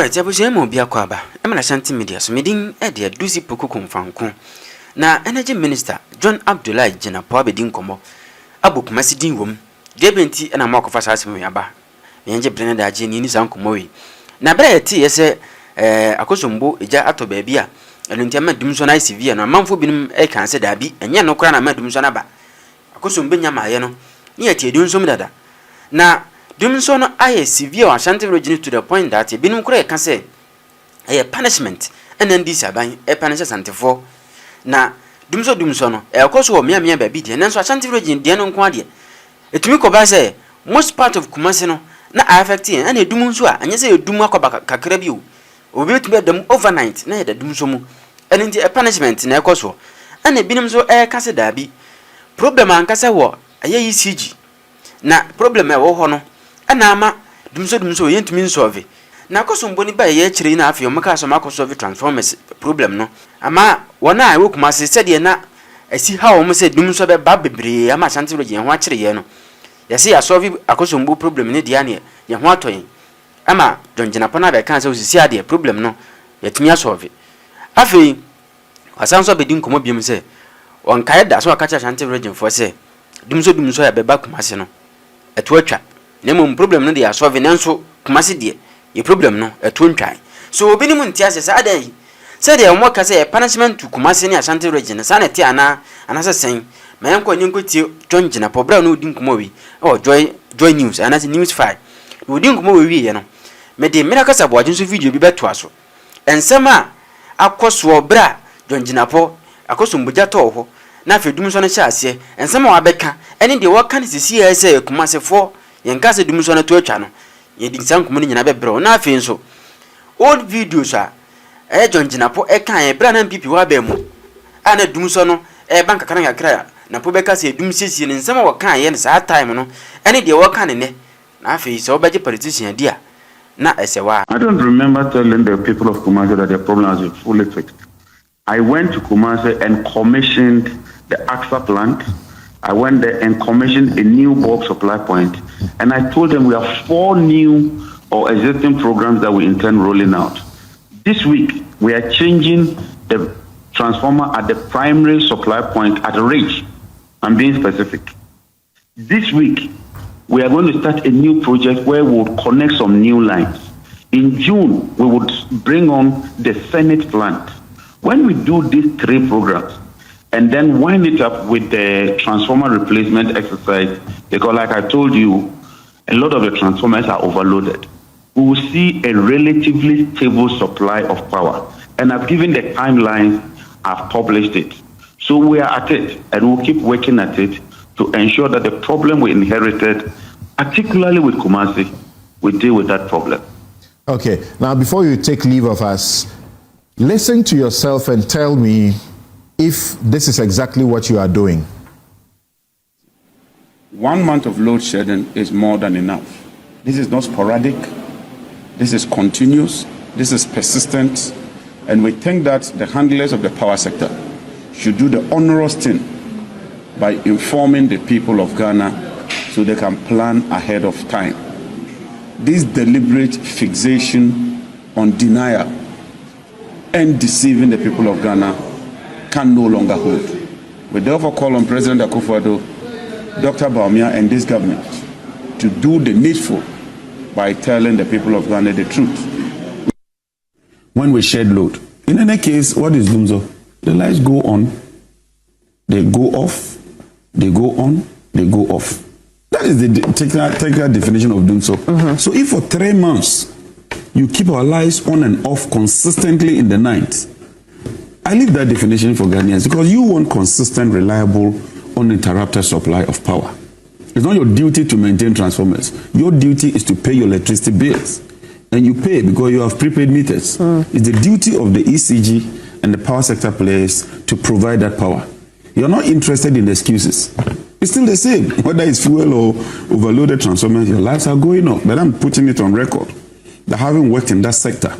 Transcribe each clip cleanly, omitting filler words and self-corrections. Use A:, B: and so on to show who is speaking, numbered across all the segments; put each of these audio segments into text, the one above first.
A: Alright, I was able to be Ashanti Media, so meeting at the Dusi Pukukum Fanku. Na Energy Minister John Abdullah Jena Pobedin Combo, Abu Kumasi Din Room, Debenti and a mock of us me aba. Yanje Brenada Jenny Sanku Moe. Na Brett, yes, Akosumbo, Eja Ato Babia, and Intimat Dumsona severe, and a month for being a cancer dabi, and Yano Crana Madumsonaba. Akosumbinya Mayano, yet you do some dada. Na Dumson I severe Ashanti region to the point that a binum can say a punishment, and then this by a punishment for. Na dumso no e koso me baby de nanso Ashanti region de no nkwade etumi ko ba say most part of Kumasi no na affect and e dum nso a anya say edum akoba kakra bi o obi etumi dem overnight na e da dum so mu and the punishment na e koso and e binim so e kase da bi problem ankasa wo aye ECG na problem e wo ho no ana ama dumso yentumi solve na koso mboni ba ye kire na afio maka so maka solve transformers problem no ama wona I woke Kumasi said ye na asi ha o mo say dum so be ba bebre ama Ashanti region ho akire ye no ye say ya solve akoso mbu problem ne dia ne ye ho atoyin ama donjina pana be kan say osisi ade problem no ye tumi solve afei wasan so be din komo biem say on kai da so aka Ashanti region for say dum so ya be ba Kumasi no eto atwa na mo problem no de ya solve nanso Kumasi de ye problem no eto ntwan so obi ni mu ntia say adai said the Moka say a punishment to Kumasi ni Ashanti region, sanity ana anasa saying, my uncle Ninko John Jina Pobra no dinkumowi, or joy news, and as news 5. We didn't go away, you know. Made the miracles of watching so video be better to us. And sama a cost war bra, John Jinapo, a costum bujato, na for Dumson chassis, and some more Becca, and in the work can see I say Kumasi 4, Yankasa Dumson to a channel. You did some community in a bro, nothing so. Old videos are. John Jinapo kan brand pipi wa be mu ana dum so no bank kan ya kra na po be ka se dum sisi ne nsema wa kan ye ne sa time no ene de wa kan ne na afi so be politician dia na esewa.
B: I don't remember telling the people of Kumasi that their problem has been fully fixed. I went to Kumasi and commissioned the Ay3ka plant. I went there and commissioned a new bulk supply point, and I told them we have 4 new or existing programs that we intend rolling out. This week, we are changing the transformer at the primary supply point at Ridge. I'm being specific. This week, we are going to start a new project where we will connect some new lines. In June, we would bring on the Senate plant. When we do these 3 programs and then wind it up with the transformer replacement exercise, because like I told you, a lot of the transformers are overloaded. We will see a relatively stable supply of power. And I've given the timeline, I've published it. So we are at it, and we'll keep working at it to ensure that the problem we inherited, particularly with Kumasi, we deal with that problem.
C: Okay, now before you take leave of us, listen to yourself and tell me if this is exactly what you are doing.
D: 1 month of load shedding is more than enough. This is not sporadic. This is continuous, this is persistent, and we think that the handlers of the power sector should do the onerous thing by informing the people of Ghana so they can plan ahead of time. This deliberate fixation on denial and deceiving the people of Ghana can no longer hold. We therefore call on President Akufo-Addo, Dr. Bawumia, and this government to do the needful by telling the people of Ghana the truth. When we shed load, in any case, what is Dumso? The lights go on, they go off, they go on, they go off. That is the technical definition of Dumso. So if for 3 months you keep our lights on and off consistently in the night, I leave that definition for Ghanaians because you want consistent, reliable, uninterrupted supply of power. It's not your duty to maintain transformers. Your duty is to pay your electricity bills. And you pay because you have prepaid meters. It's the duty of the ECG and the power sector players to provide that power. You're not interested in excuses. It's still the same. Whether it's fuel or overloaded transformers, your lives are going up. But I'm putting it on record that having worked in that sector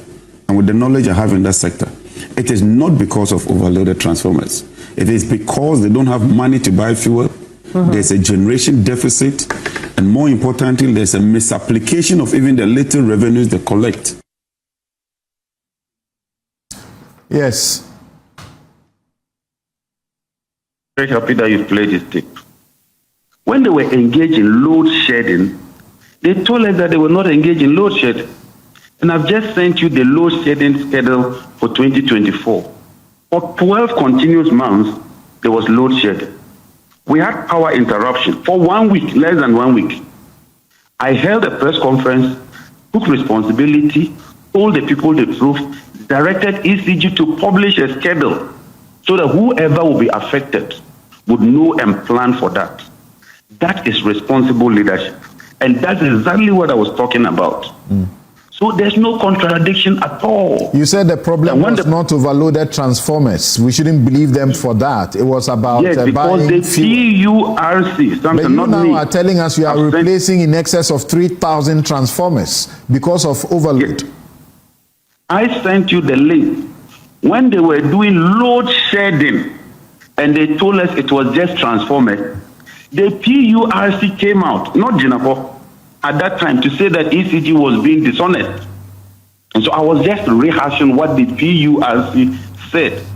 D: and with the knowledge I have in that sector, it is not because of overloaded transformers. It is because they don't have money to buy fuel. There's a generation deficit, and more importantly, there's a misapplication of even the little revenues they collect.
C: Yes.
B: Very happy that you played this tape. When they were engaged in load shedding, they told us that they were not engaged in load shedding. And I've just sent you the load shedding schedule for 2024. For 12 continuous months, there was load shedding. We had power interruption for 1 week, less than 1 week. I held a press conference, took responsibility, told the people the truth, directed ECG to publish a schedule so that whoever will be affected would know and plan for that. That is responsible leadership. And that's exactly what I was talking about. So there's no contradiction at all.
C: You said the problem was not overloaded transformers. We shouldn't believe them for that. It was about
B: yes, because the PURC,
C: but you
B: not
C: now
B: me.
C: are telling us you are replacing in excess of 3,000 transformers because of overload.
B: Yes. I sent you the link. When they were doing load shedding, and they told us it was just transformers, the PURC came out, not Jinapo, at that time to say that ECG was being dishonest. And so I was just rehashing what the PURC said.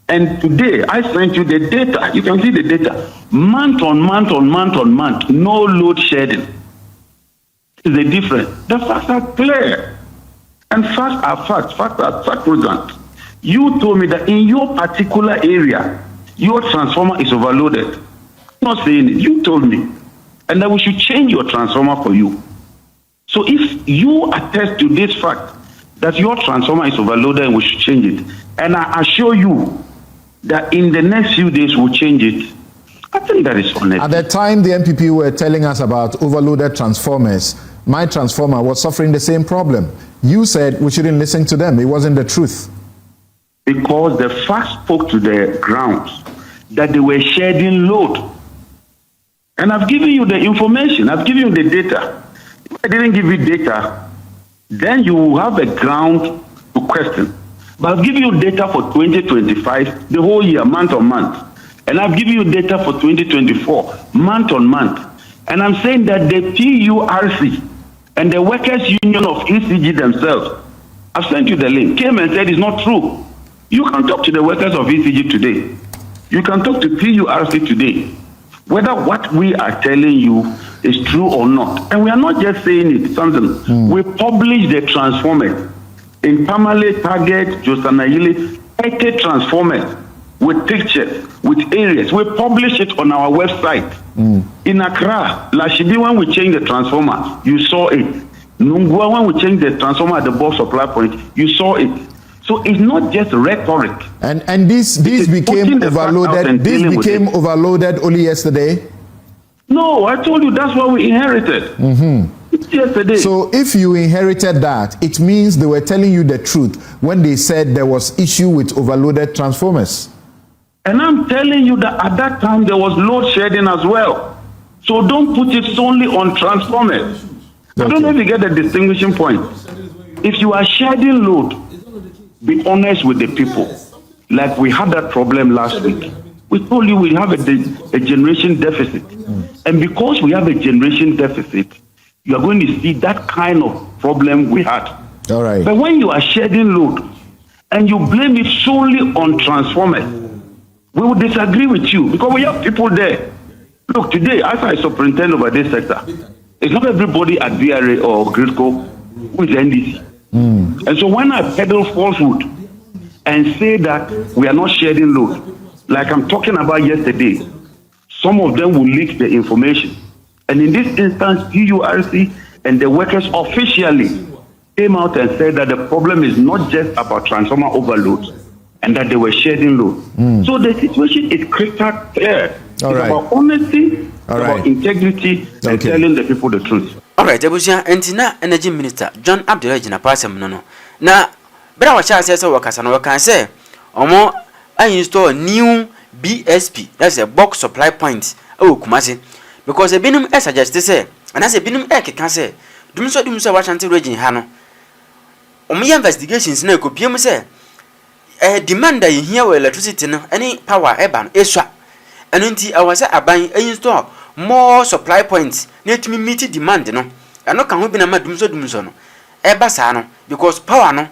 B: And today, I sent you the data. You can see the data. Month on month on month on month, no load shedding. Is the difference. The facts are clear. And facts are facts. Facts are sacrosanct. You told me that in your particular area, your transformer is overloaded. I'm not saying it. You told me. And that we should change your transformer for you. So if you attest to this fact that your transformer is overloaded and we should change it, and I assure you that in the next few days we'll change it, I think that is honest.
C: At the time the MPP were telling us about overloaded transformers, my transformer was suffering the same problem. You said we shouldn't listen to them. It wasn't the truth.
B: Because the facts spoke to the grounds that they were shedding load. And I've given you the information. I've given you the data. If I didn't give you data, then you will have a ground to question. But I've given you data for 2025, the whole year, month on month. And I've given you data for 2024, month on month. And I'm saying that the PURC and the Workers' Union of ECG themselves, I've sent you the link, came and said it's not true. You can talk to the workers of ECG today. You can talk to PURC today. Whether what we are telling you is true or not. And we are not just saying it, something. We publish the transformers in Tamale, Target, Josanayili, 80 transformers with pictures, with areas. We publish it on our website. In Accra, Lashibi, when we changed the transformer, you saw it. Nungua, when we changed the transformer at the bulk supply point, you saw it. So it's not just rhetoric.
C: And this became overloaded. This became overloaded only yesterday.
B: No, I told you that's what we inherited. Yesterday.
C: So if you inherited that, it means they were telling you the truth when they said there was issue with overloaded transformers.
B: And I'm telling you that at that time there was load shedding as well. So don't put it solely on transformers. I don't know if you get the distinguishing point. If you are shedding load, be honest with the people. Like we had that problem last week. We told you we have a generation deficit. And because we have a generation deficit, you are going to see that kind of problem we had.
C: All right.
B: But when you are shedding load and you blame it solely on transformers, we will disagree with you because we have people there. Look, today, as I superintend over this sector, it's not everybody at VRA or Gridco who is NDC. And so when I peddle falsehood and say that we are not shedding load, like I'm talking about yesterday, some of them will leak the information. And in this instance, PURC and the workers officially came out and said that the problem is not just about transformer overload and that they were shedding load. So the situation is crystal clear. It's about honesty, about integrity, and telling the people the truth.
A: All right, Abuja, Entina Energy Minister John Abdullah Jinapasem no. Na bra wa cha say wakasa no kan say omo I install new BSP, that's a box supply point Kumasi, because a binum suggest say and as a binum can say dum so Ashanti region ha no omo investigations na ko piem say demand that you hear with electricity no any power eba no eswa eno nti awase aban install more supply points need to meet demand no eno kan ho bi na madum so no eba sa no because power no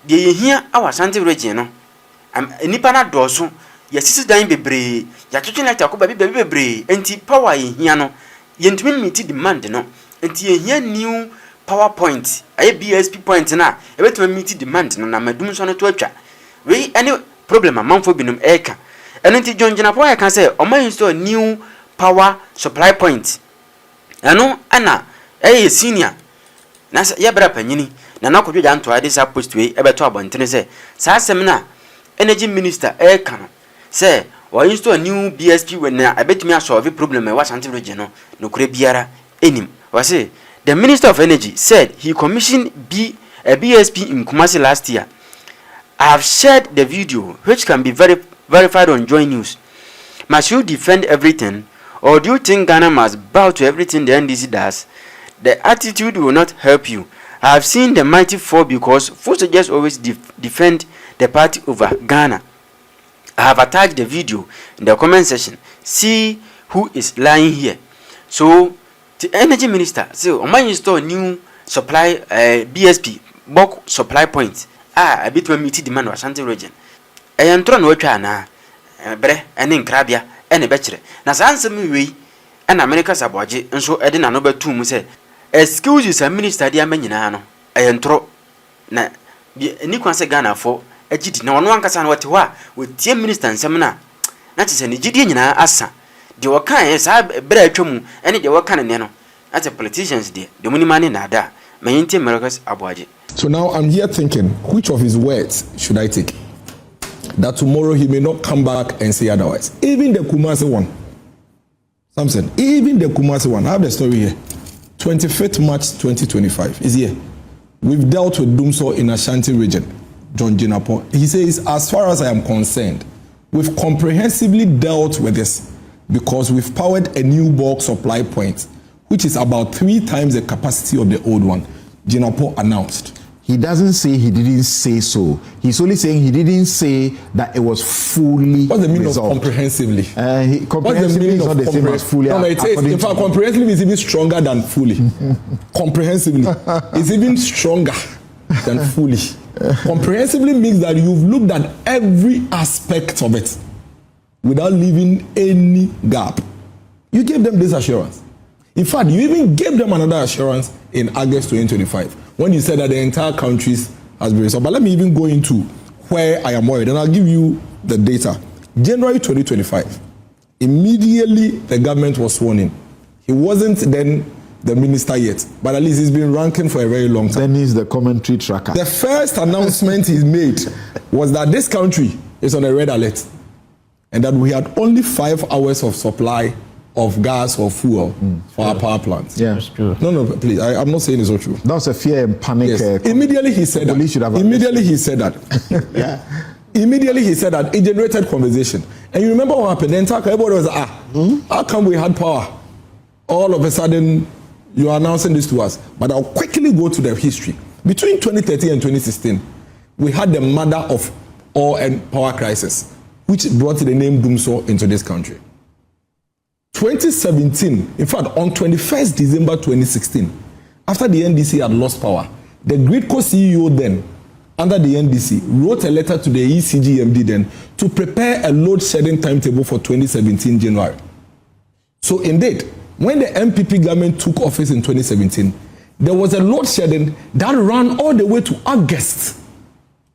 A: de ye hia our Ashanti region no nipa na dɔɔso yɛsisi dan bebree yɛatwetwe na takoba bebree enti power yɛhia no yɛntumi meet demand no enti yɛhia new power point aye BSP point na ebetuma meet demand no na madum so no to atwa we any problem amanfo binum eka eno enti John Gyenapo ya kan say oman install new power supply point eno ana senior na yebra panyini na nakodwo janto ade sa post we ebeto abontene say sa asem na energy minister eka no say we install new BSP when na ebetumi solve problem e Ashanti region no kure biara enim we say the Minister of Energy said he commissioned a BSP in Kumasi last year. I have shared the video, which can be verified on Joy News. Must you defend everything, or do you think Ghana must bow to everything the NDC does? The attitude will not help you. I have seen the mighty fall because food soldiers always defend the party over Ghana. I have attached the video in the comment section. See who is lying here. So, the energy minister say o man install new supply BSP bulk supply point a bit we meet demand of Ashanti region entro na otwa na bre ene nkrabia ene be kire na sansem wi na America saboje nso ede na no betum say excuses a minister dia manyina no entro na ni kwan se Ghana fo agidi na wono ankasa na wote ho a wotie minister nsem na tise ne gidi nyina asa de wakan sa bra atwam ene de wakan ne no as a politicians there the money man na da mayinti Americas aboaje.
E: So now I'm here thinking, which of his words should I take? That tomorrow he may not come back and say otherwise. Even the Kumasi one. Samson, even the Kumasi one. I have the story here. 25th March 2025 is here. We've dealt with Dumso in Ashanti region. John Gyenapo. He says, as far as I am concerned, we've comprehensively dealt with this because we've powered a new bulk supply point, which is about 3 times the capacity of the old one. Gyenapo announced.
C: He doesn't say he didn't say so. He's only saying he didn't say that it was fully
E: What's the meaning
C: resolved.
E: of comprehensively?
C: Comprehensively is not the same as fully.
E: No, it is. In fact, comprehensively is even stronger than fully. Comprehensively is even stronger than fully. Comprehensively means that you've looked at every aspect of it without leaving any gap. You gave them this assurance. In fact, you even gave them another assurance in August 2025 when you said that the entire country has been resolved. But let me even go into where I am worried, and I'll give you the data. January 2025, immediately the government was sworn in. He wasn't then the minister yet, but at least he's been ranking for a very long time.
C: Then he's the commentary tracker.
E: The first announcement he made was that this country is on a red alert and that we had only 5 hours of supply of gas or fuel for our power plants.
C: Yeah, that's true.
E: No, please. I'm not saying it's not true.
C: That's a fear and panic.
E: Yes. Immediately he said that. Immediately he said that. Yeah. Immediately he said that. It generated conversation. And you remember what happened? The entire everybody was how come we had power? All of a sudden, you are announcing this to us. But I'll quickly go to the history. Between 2013 and 2016, we had the mother of oil and power crisis, which brought the name Dumso into this country. 2017, in fact, on 21st December 2016, after the NDC had lost power, the GridCo CEO then, under the NDC, wrote a letter to the ECGMD then to prepare a load shedding timetable for 2017 January. So indeed, when the MPP government took office in 2017, there was a load shedding that ran all the way to August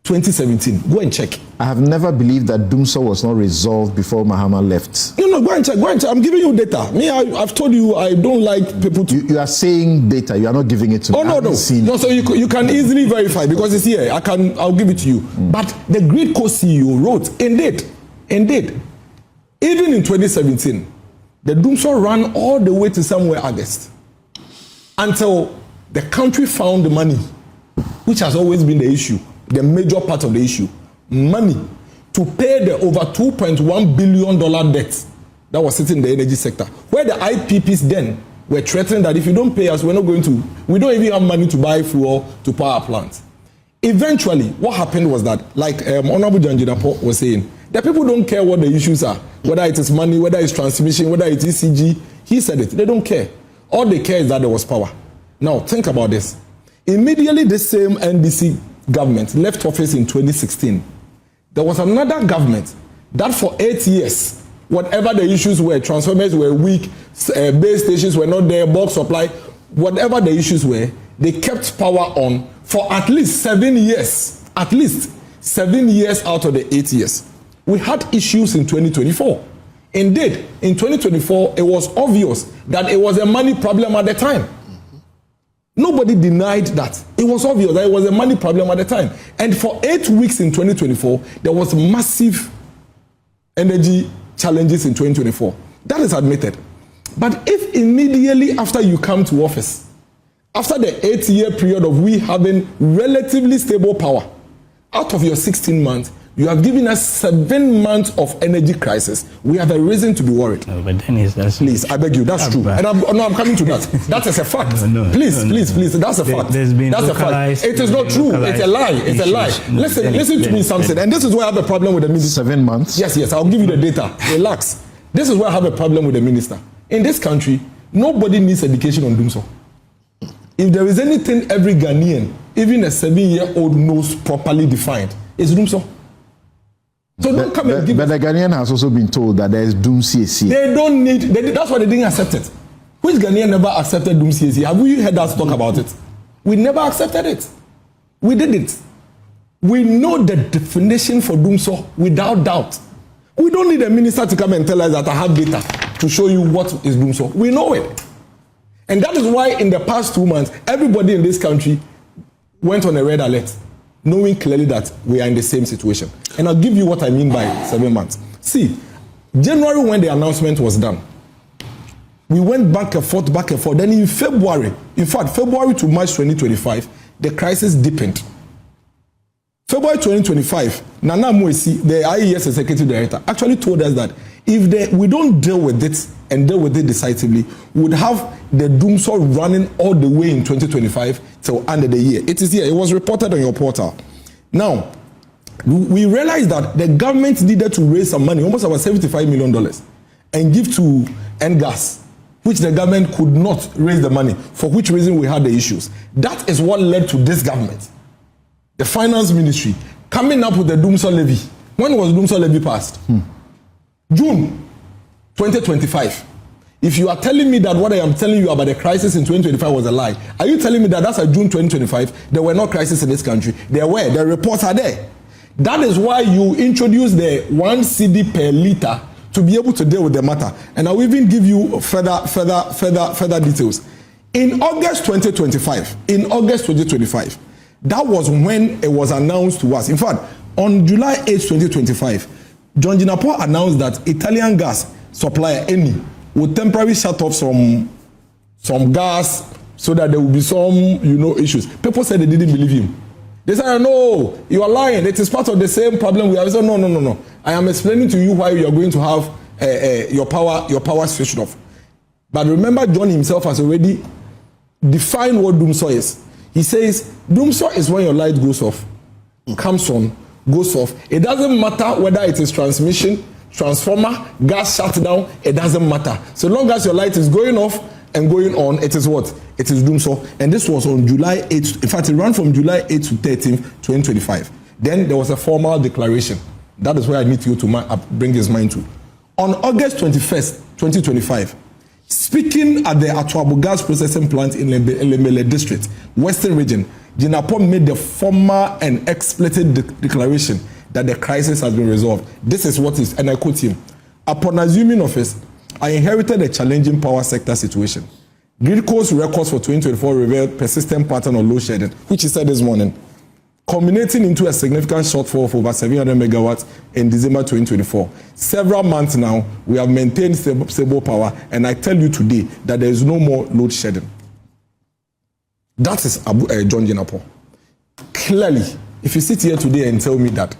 E: 2017. Go and check.
C: I have never believed that Dumso was not resolved before Mahama left.
E: No, go and check. I'm giving you data. Me, I've told you I don't like people to...
C: You are saying data. You are not giving it to me.
E: Oh, no. So you can easily verify because it's here. I'll give it to you. But the GridCo CEO wrote, indeed, even in 2017, the Dumso ran all the way to somewhere August until the country found the money, which has always been the issue. The major part of the issue, money to pay the over $2.1 billion debt that was sitting in the energy sector, where the IPPs then were threatening that if you don't pay us, we don't even have money to buy fuel to power plants. Eventually, what happened was that, like Honorable John Gyenapo was saying, the people don't care what the issues are, whether it is money, whether it's transmission, whether it's ECG. He said it. They don't care. All they care is that there was power. Now, think about this. Immediately, the same NDC government left office in 2016. There was another government that for 8 years, whatever the issues were, transformers were weak, base stations were not there, bulk supply, whatever the issues were, they kept power on for at least 7 years. At least 7 years out of the 8 years. We had issues in 2024. Indeed, in 2024, it was obvious that it was a money problem at the time. Nobody denied that. It was obvious that it was a money problem at the time. And for 8 weeks in 2024, there was massive energy challenges in 2024. That is admitted. But if immediately after you come to office, after the 8-year period of we having relatively stable power, out of your 16 months, you have given us 7 months of energy crisis. We have a reason to be worried.
F: No, but then that's
E: please, I beg you, that's true. And I'm coming to that. That is a fact. Please, that's a fact. That's a fact. It is not true. It's a lie. It's a lie. Listen to me, something. And this is where I have a problem with the minister.
C: 7 months?
E: Yes, I'll give you the data. Relax. This is where I have a problem with the minister. In this country, nobody needs education on doom so. If there is anything every Ghanaian, even a 7-year-old knows properly defined, it's doom so. So don't come and give.
C: But the Ghanaian has also been told that there is doom CAC.
E: They don't need. That's why they didn't accept it. Which Ghanaian never accepted doom CAC? Have you heard us talk about it? We never accepted it. We did it. We know the definition for doom so without doubt. We don't need a minister to come and tell us that I have data to show you what is doom so. We know it. And that is why in the past 2 months, everybody in this country went on a red alert, knowing clearly that we are in the same situation. And I'll give you what I mean by 7 months. See, January when the announcement was done, we went back and forth. Then in February to March 2025, the crisis deepened. February 2025, Nana Moesi, the IES executive director, actually told us that if we don't deal with it and deal with it decisively, we would have the doomsday running all the way in 2025 till end of the year. It is here. It was reported on your portal. Now, we realized that the government needed to raise some money, almost about $75 million, and give to NGAS, which the government could not raise the money, for which reason we had the issues. That is what led to this government, the finance ministry, coming up with the doomsday levy. When was doomsday levy passed? June 2025. If you are telling me that what I am telling you about the crisis in 2025 was a lie, are you telling me that that's a June 2025? There were no crises in this country. There were. The reports are there. That is why you introduced the 1 cedi per liter to be able to deal with the matter. And I will even give you further details. In August 2025, that was when it was announced to us. In fact, on July 8, 2025, John Jinapor announced that Italian gas supplier Eni would temporarily shut off some gas so that there will be some, issues. People said they didn't believe him. They said, no, you are lying. It is part of the same problem we have. I said, no. I am explaining to you why you are going to have your power switched off. But remember, John himself has already defined what doomsday is. He says, doomsday is when your light goes off, comes on, goes off. It doesn't matter whether it is transmission, transformer, gas shut down, it doesn't matter. So long as your light is going off and going on, it is what? It is doomsday. And this was on July 8th. In fact, it ran from July 8th to 13th, 2025. Then there was a formal declaration. That is where I need you to bring his mind to. On August 21st, 2025, speaking at the Atuabu gas processing plant in Lemele district, Western region, Jinapor made the formal and explicit declaration that the crisis has been resolved. This is what is, and I quote him, upon assuming office, I inherited a challenging power sector situation. Gridco's records for 2024 revealed persistent pattern of load shedding, which he said this morning, culminating into a significant shortfall of over 700 megawatts in December 2024. Several months now, we have maintained stable power, and I tell you today that there is no more load shedding. That is John Jinapor. Clearly, if you sit here today and tell me that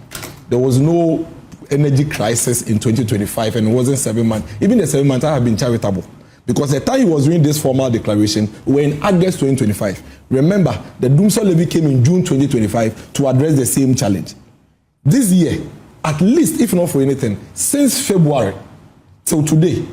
E: there was no energy crisis in 2025 and it wasn't 7 months, even the 7 months I have been charitable. Because the time he was doing this formal declaration, we were in August 2025. Remember, the doomsday levy came in June 2025 to address the same challenge. This year, at least, if not for anything, since February till today,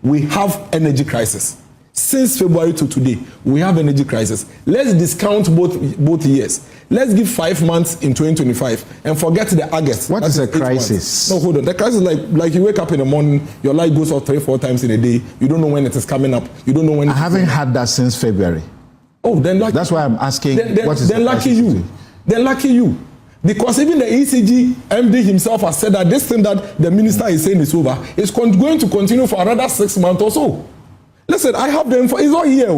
E: we have energy crisis. Since February to today, we have energy crisis. Let's discount both years. Let's give 5 months in 2025 and forget the August.
C: What is a crisis?
E: No, hold on. The crisis is like you wake up in the morning, your light goes off 3-4 times in a day. You don't know when it is coming up. You don't know when.
C: I haven't had that since February.
E: Oh, then lucky.
C: That's why I'm asking.
E: What is then lucky you? Then lucky you. Because even the ECG MD himself has said that this thing that the minister is saying is over is going to continue for another 6 months or so. Listen, I have the info. It's not here.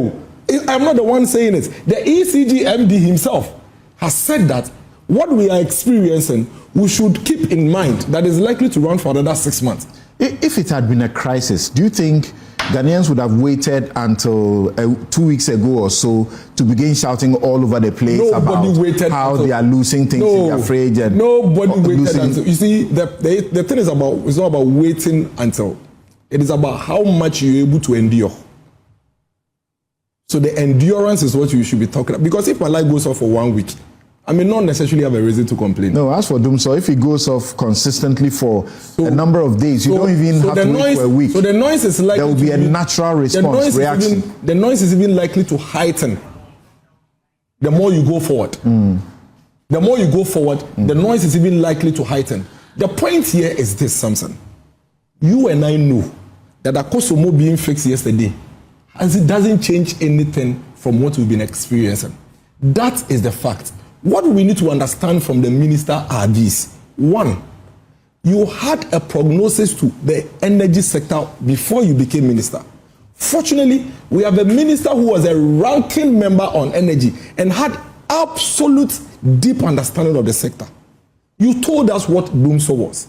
E: I'm not the one saying it. The ECG MD himself has said that what we are experiencing, we should keep in mind that is likely to run for another 6 months.
C: If it had been a crisis, do you think Ghanaians would have waited until 2 weeks ago or so to begin shouting all over the place about how they are losing things in their fridge? And
E: nobody waited until. You see, the thing is it's not about waiting until. It is about how much you're able to endure. So the endurance is what you should be talking about. Because if my light goes off for 1 week, I may not necessarily have a reason to complain.
C: No, as for Dumso, if it goes off consistently for a number of days, you don't even have to wait for a week.
E: So the noise is likely
C: there will be a natural response, reaction.
E: The noise is even likely to heighten the more you go forward. The more you go forward, the noise is even likely to heighten. The point here is this, Samson. You and I know that Akosomo being fixed yesterday, as it doesn't change anything from what we've been experiencing. That is the fact. What we need to understand from the minister are these. One, you had a prognosis to the energy sector before you became minister. Fortunately, we have a minister who was a ranking member on energy and had absolute deep understanding of the sector. You told us what Dumso was.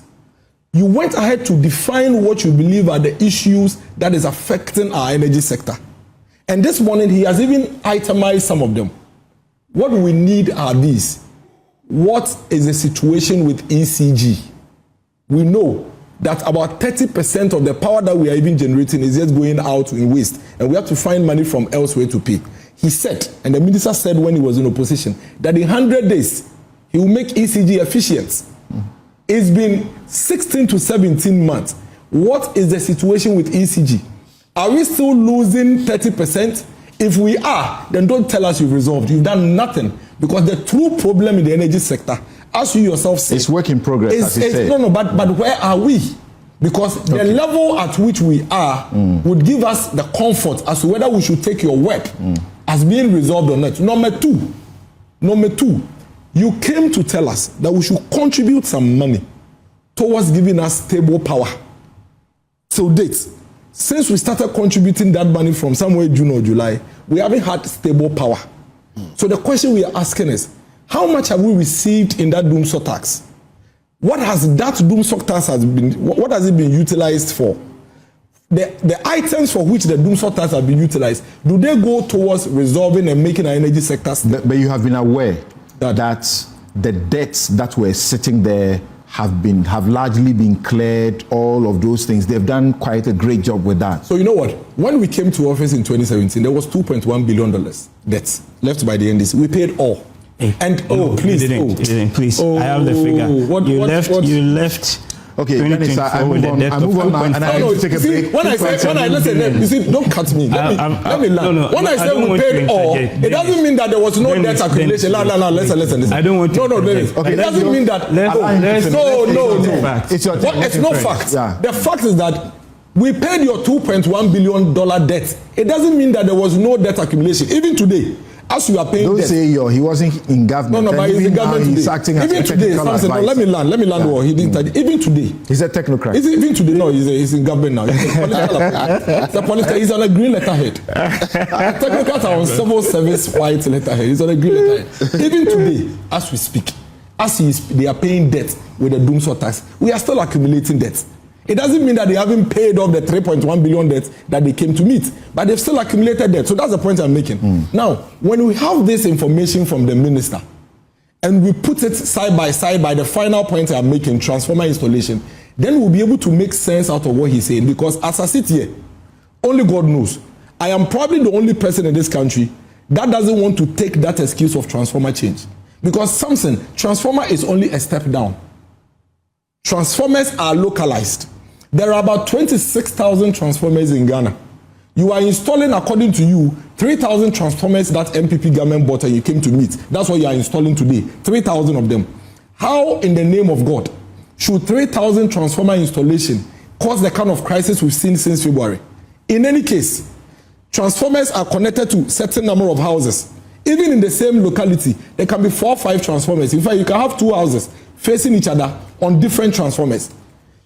E: You went ahead to define what you believe are the issues that is affecting our energy sector. And this morning, he has even itemized some of them. What we need are these. What is the situation with ECG? We know that about 30% of the power that we are even generating is just going out in waste. And we have to find money from elsewhere to pay. He said, and the minister said when he was in opposition, that in 100 days, he will make ECG efficient. It's been 16 to 17 months. What is the situation with ECG? Are we still losing 30%? If we are, then don't tell us you've resolved. You've done nothing. Because the true problem in the energy sector, as you yourself said,
C: it's work in progress, as you say.
E: No, but where are we? Because the level at which we are would give us the comfort as to whether we should take your work as being resolved or not. Number two, you came to tell us that we should contribute some money towards giving us stable power. Till date, since we started contributing that money from somewhere June or July, we haven't had stable power. So the question we are asking is, how much have we received in that Sh0ck tax? What has that Sh0ck tax what has it been utilized for? The items for which the Sh0ck tax have been utilized, do they go towards resolving and making our energy sector stable?
C: But you have been aware that the debts that were sitting there have largely been cleared, all of those things. They've done quite a great job with that.
E: So you know what? When we came to office in 2017, there was $2.1 billion debts left by the NDC. We paid all. And please.
F: You didn't. Please, I have the figure. You left.
C: Okay, Dennis, I move on now, and I need to take a break.
E: When I listen, you see, don't cut me. Let me land. When I say we paid all, it doesn't mean that there was no debt accumulation. No, listen.
F: I don't want to.
E: No, Dennis. Okay, it doesn't mean that. No. It's no fact. The fact is that we paid your $2.1 billion debt. It doesn't mean that there was no debt accumulation. Even today, as you are paying
C: don't
E: debt.
C: Say he wasn't in government.
E: No, but he's in government today.
C: He's acting
E: even
C: as
E: today, let me land. He didn't. Even today.
C: He's a technocrat.
E: Even today, no, he's in government now. He's a political. He's on a green letterhead. Technocrats are on civil service white letterhead. He's on a green letterhead. Even today, as we speak, they are paying debt with the Sh0ck tax, we are still accumulating debt. It doesn't mean that they haven't paid off the 3.1 billion debt that they came to meet, but they've still accumulated debt. So that's the point I'm making. Now, when we have this information from the minister and we put it side by side by the final point I'm making, transformer installation, then we'll be able to make sense out of what he's saying. Because as I sit here, only God knows, I am probably the only person in this country that doesn't want to take that excuse of transformer change. Because Samson, transformer is only a step down. Transformers are localized. There are about 26,000 transformers in Ghana. You are installing, according to you, 3,000 transformers that MPP government bought and you came to meet. That's what you are installing today, 3,000 of them. How, in the name of God, should 3,000 transformer installation cause the kind of crisis we've seen since February? In any case, transformers are connected to certain number of houses. Even in the same locality, there can be 4 or 5 transformers. In fact, you can have 2 houses facing each other on different transformers.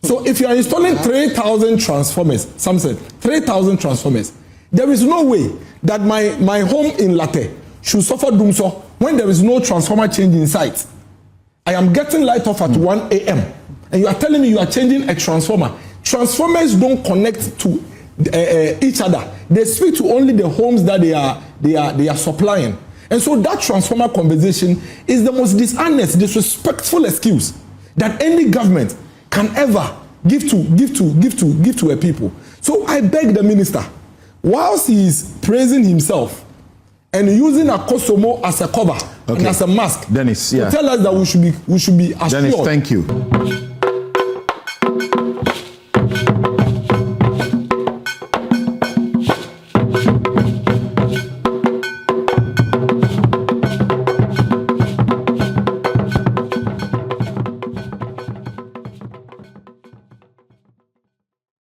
E: So if you are installing 3,000 transformers, some said 3,000 transformers, there is no way that my home in Latte should suffer doomso when there is no transformer change in sight. I am getting light off at 1 a.m. and you are telling me you are changing a transformer. Transformers don't connect to each other. They speak to only the homes that they are supplying. And so that transformer conversation is the most dishonest, disrespectful excuse that any government can ever give to a people. So I beg the minister, whilst he is praising himself and using a Kosomo as a cover and as a mask,
C: Dennis,
E: to tell us that we should be assured.
C: Dennis, thank you.